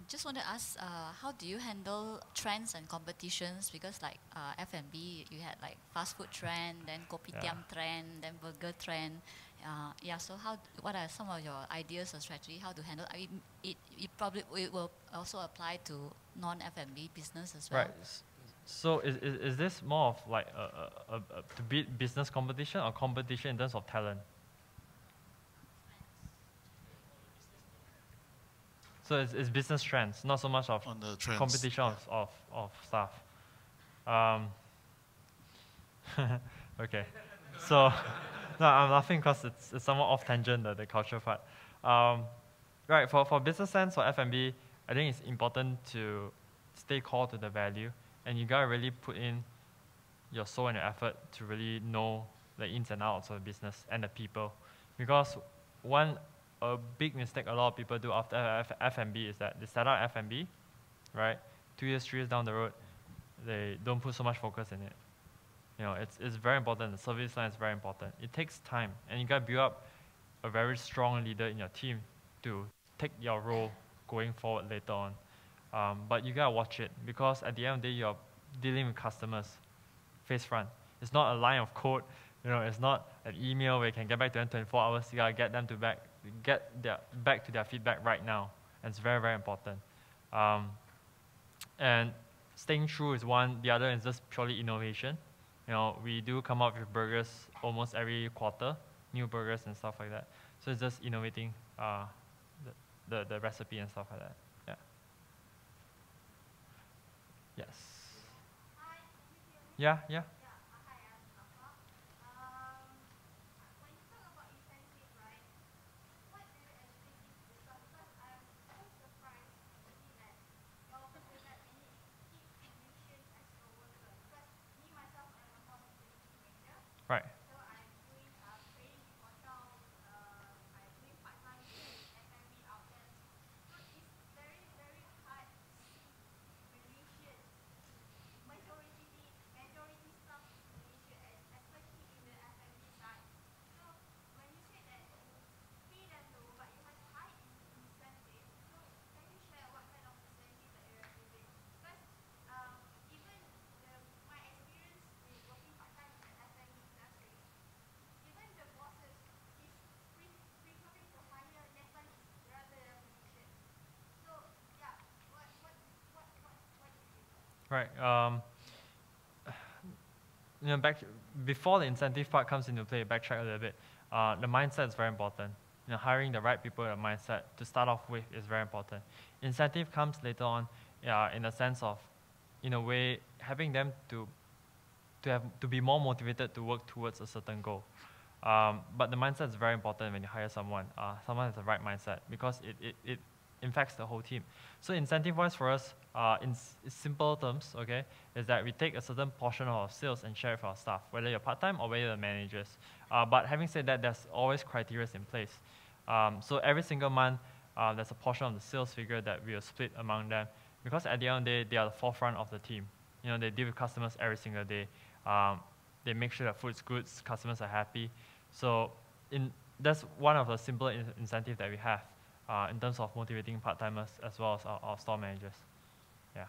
Just want to ask, how do you handle trends and competitions? Because like F&B, you had like fast food trend, then kopitiam trend, then burger trend. Yeah. So what are some of your ideas or strategy how to handle? I mean, it will also apply to non-F&B business as well. Right. So is this more of like to beat business competition or competition in terms of talent? So it's business trends, not so much of On the trends, competition of stuff. Okay. So no, I'm laughing because it's somewhat off tangent, the culture part. Right, for business sense or F&B, I think it's important to stay core to the value, and you gotta really put in your soul and your effort to really know the ins and outs of the business and the people. Because a big mistake a lot of people do after F&B is that they set out F&B, right? 2 years, 3 years down the road, they don't put so much focus in it. You know, it's very important. The service line is very important. It takes time, and you gotta build up a very strong leader in your team to take your role going forward later on. But you gotta watch it, because at the end of the day, you're dealing with customers face front. It's not a line of code. You know, it's not an email where you can get back to them in 24 hours. You gotta get them to back to their feedback right now, and it's very, very important. And staying true is one. The other is just purely innovation. You know, we do come up with burgers almost every quarter, new burgers and stuff like that. So it's just innovating the recipe and stuff like that. Yeah. Yes. Yeah, yeah. Right. Right. You know, before the incentive part comes into play, backtrack a little bit. The mindset is very important. You know, hiring the right people with a mindset to start off with is very important. Incentive comes later on, in the sense of, in a way, having them to be more motivated to work towards a certain goal. But the mindset is very important when you hire someone. Someone has the right mindset, because it impacts the whole team. So incentive-wise for us, in simple terms, okay, is that we take a certain portion of our sales and share it with our staff, whether you're part-time or whether you're managers. But having said that, there's always criteria in place. So every single month, there's a portion of the sales figure that we will split among them, because at the end of the day, they are the forefront of the team. You know, they deal with customers every single day. They make sure that food's good, customers are happy. So that's one of the simple incentives that we have in terms of motivating part-timers as well as our store managers. Yeah.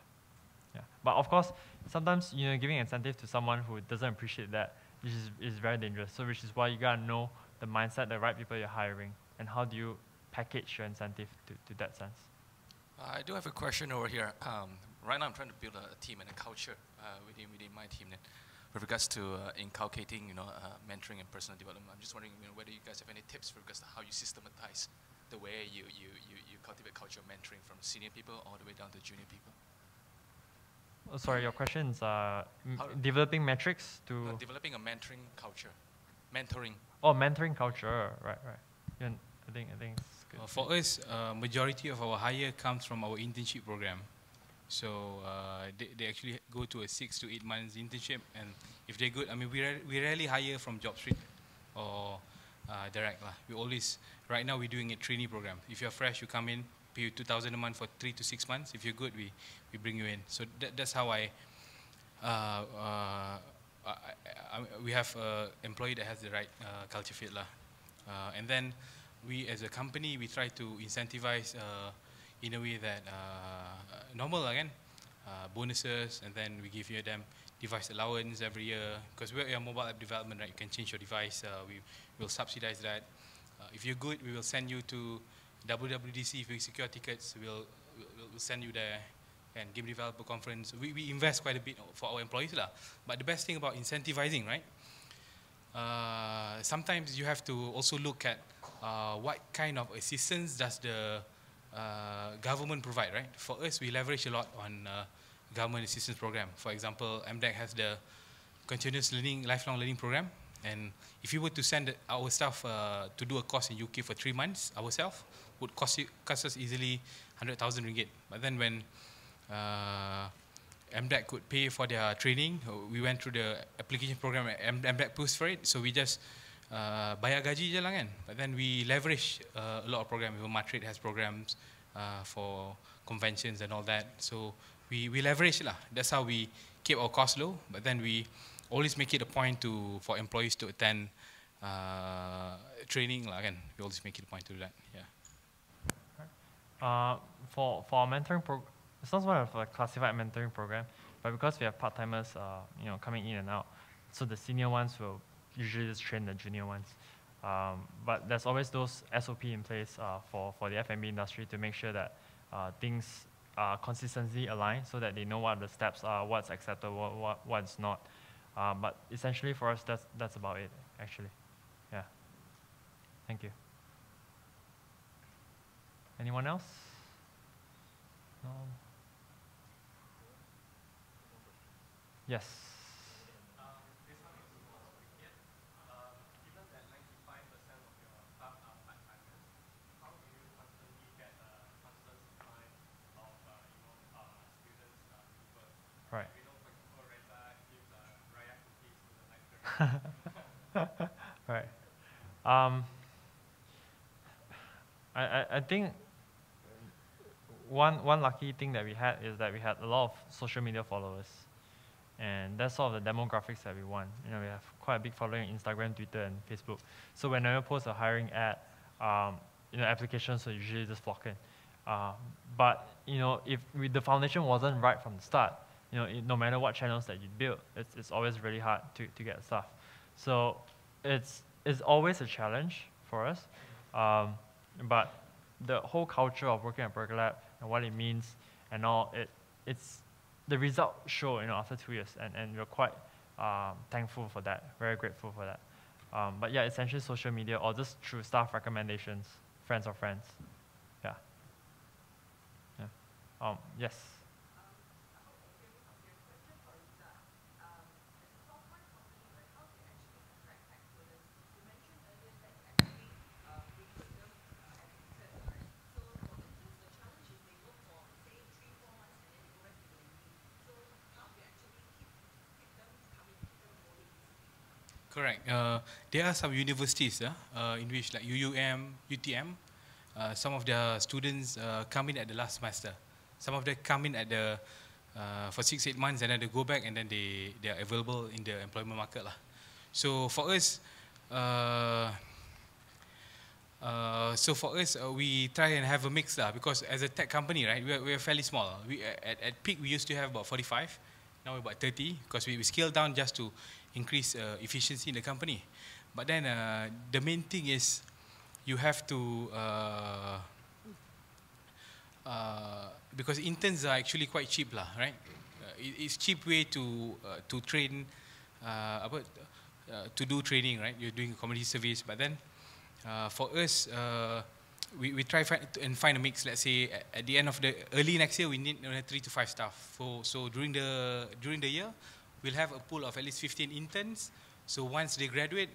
Yeah. But of course, sometimes, you know, giving incentive to someone who doesn't appreciate that is very dangerous. So which is why you gotta know the mindset, the right people you're hiring, and how do you package your incentive to that sense. I do have a question over here. Right now I'm trying to build a team and a culture within my team. Then, with regards to inculcating, you know, mentoring and personal development, I'm just wondering, you know, whether you guys have any tips with regards to how you systematize the way you cultivate culture of mentoring from senior people all the way down to junior people. Oh, sorry, your question is developing metrics to... developing a mentoring culture. Mentoring. Oh, mentoring culture, right. Yeah, I think it's good. For us, majority of our hire comes from our internship program. So they actually go to a 6 to 8 months internship, and if they're good, I mean, we rarely hire from job street or direct. We always, right now we're doing a trainee program. If you're fresh, you come in, pay you 2,000 a month for 3 to 6 months. If you're good, we bring you in. So that's how we have an employee that has the right culture fit. And then we as a company, we try to incentivize in a way that normal again, bonuses, and then we give you them device allowance every year, because we're a mobile app development, right? You can change your device. We will subsidize that. If you're good, we will send you to WWDC. If you secure tickets, we'll send you there. And game developer conference, we invest quite a bit for our employees lah. But the best thing about incentivizing, right? Sometimes you have to also look at what kind of assistance does the government provide, right? For us, we leverage a lot on government assistance program. For example, MDEC has the continuous learning, lifelong learning program. And if you were to send our staff to do a course in UK for 3 months, ourselves, would cost us easily 100,000 ringgit. But then when MDEC could pay for their training, we went through the application program, MDEC pushed for it, so we just bayar gaji je lah kan. But then we leverage a lot of programs. Even Matrade has programs for conventions and all that. So we leverage lah. That's how we keep our costs low. But then we always make it a point for employees to attend training lah kan. We always make it a point to do that. Yeah. For our mentoring program, it's not sort of a classified mentoring program, but because we have part-timers, coming in and out, so the senior ones will usually just train the junior ones. But there's always those SOP in place for the F&B industry to make sure that things are consistently aligned, so that they know what the steps are, what's acceptable, what's not. But essentially for us, that's about it, actually. Yeah. Thank you. Anyone else? No. Yes. Given that 95% of your staff are part-timers, how do you constantly get a constant supply of students to work? Right. We know, for example, Reza gives Raya cookies to the lecturers. Right. I think one lucky thing that we had is that we had a lot of social media followers, and that's sort of the demographics that we want. We have quite a big following on Instagram, Twitter, and Facebook. So whenever we post a hiring ad, applications will usually just flock in. But if the foundation wasn't right from the start, no matter what channels that you build, it's always really hard to get stuff. So it's always a challenge for us. But the whole culture of working at BurgerLab and what it means and all, it's the result show, after 2 years, and we're quite thankful for that, very grateful for that. But yeah, essentially social media or just through staff recommendations, friends of friends. Yeah. Yeah. Yes. Correct. There are some universities in which, like UUM, UTM, some of the students come in at the last semester. Some of them come in at for 6-8 months, and then they go back, and then they are available in the employment market lah. So for us, we try and have a mix lah, because as a tech company, right, we're fairly small. At peak we used to have about 45. Now we're about 30, because we scaled down just to increase efficiency in the company. But then the main thing is you have to, because interns are actually quite cheap lah, right? It's cheap way to train, to do training, right? You're doing community service, but then for us, we try and find a mix. Let's say at the end of the early next year, we need 3 to 5 staff. So during the year, we'll have a pool of at least 15 interns. So once they graduate,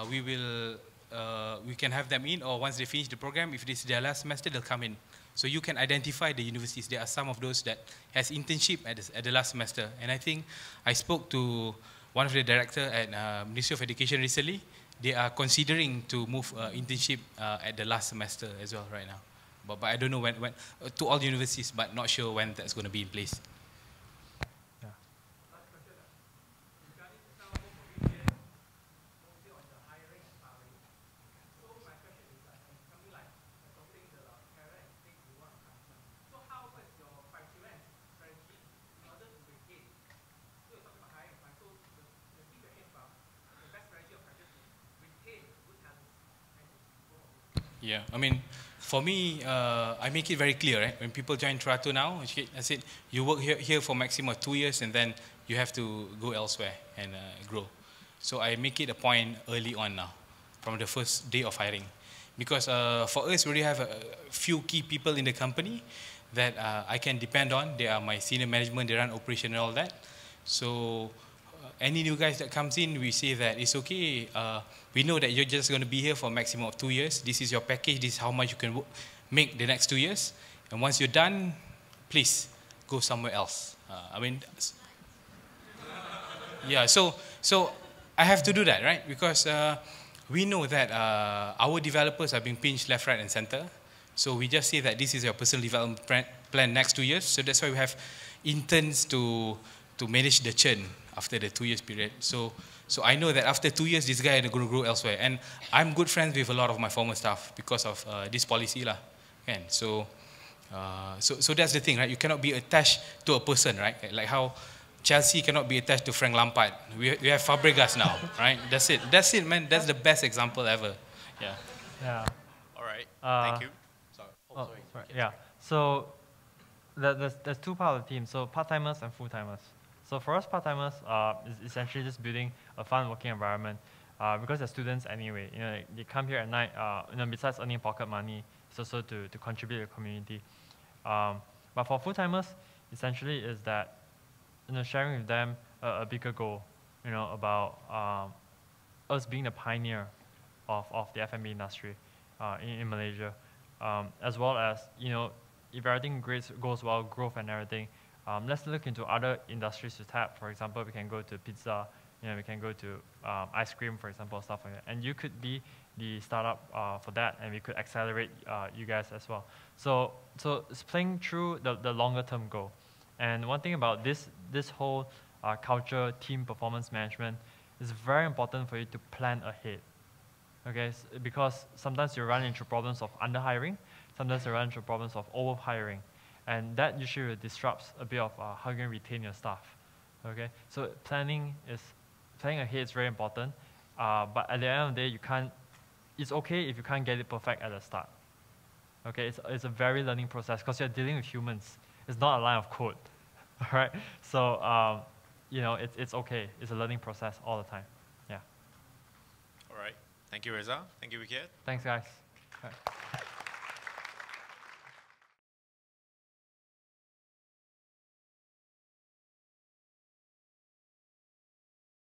we can have them in, or once they finish the program, if this is their last semester, they'll come in. So you can identify the universities. There are some of those that has internship at the last semester. And I think I spoke to one of the director at Ministry of Education recently. They are considering to move internship at the last semester as well right now. But I don't know when to all universities, but not sure when that's going to be in place. Yeah. Regarding some of the on the hiring and firing. So my question is, Yeah, I mean, for me, I make it very clear, right? When people join Terato now, I said, you work here for maximum of 2 years and then you have to go elsewhere and grow. So I make it a point early on now, from the first day of hiring. Because for us, we already have a few key people in the company that I can depend on. They are my senior management, they run operation and all that. So any new guys that comes in, we say that it's okay. We know that you're just going to be here for a maximum of 2 years. This is your package. This is how much you can make the next 2 years. And once you're done, please go somewhere else. I mean, yeah. So I have to do that, right? Because we know that our developers are being pinched left, right, and center. So we just say that this is your personal development plan next 2 years. So that's why we have interns to manage the churn after the 2 years period. So I know that after 2 years, this guy is going to grow elsewhere. And I'm good friends with a lot of my former staff because of this policy lah. And so that's the thing, right? You cannot be attached to a person, right? Like how Chelsea cannot be attached to Frank Lampard. We have Fabregas now, right? That's it, man. That's the best example ever. Yeah. Yeah. All right. Thank you. Sorry. Yeah. So there's two parts of the team. So part-timers and full-timers. So for us, part-timers is essentially just building a fun working environment because they're students anyway. You know, they come here at night. Besides earning pocket money, it's also to contribute to the community. But for full-timers, essentially is that sharing with them a bigger goal. About us being the pioneer of the F&B industry in Malaysia, as well as if everything goes well, growth and everything. Let's look into other industries to tap. For example, we can go to pizza, we can go to ice cream, for example, stuff like that. And you could be the startup for that, and we could accelerate you guys as well. So it's playing through the longer term goal. And one thing about this whole culture, team performance management, is very important for you to plan ahead. Okay, because sometimes you run into problems of underhiring, sometimes you run into problems of overhiring. And that usually disrupts a bit of how you can retain your staff. Okay, so planning ahead is very important. But at the end of the day, it's okay if you can't get it perfect at the start. Okay, it's a very learning process because you're dealing with humans. It's not a line of code. All right, so it's okay. It's a learning process all the time. Yeah. All right. Thank you, Reza. Thank you, Wee Kiat. Thanks, guys.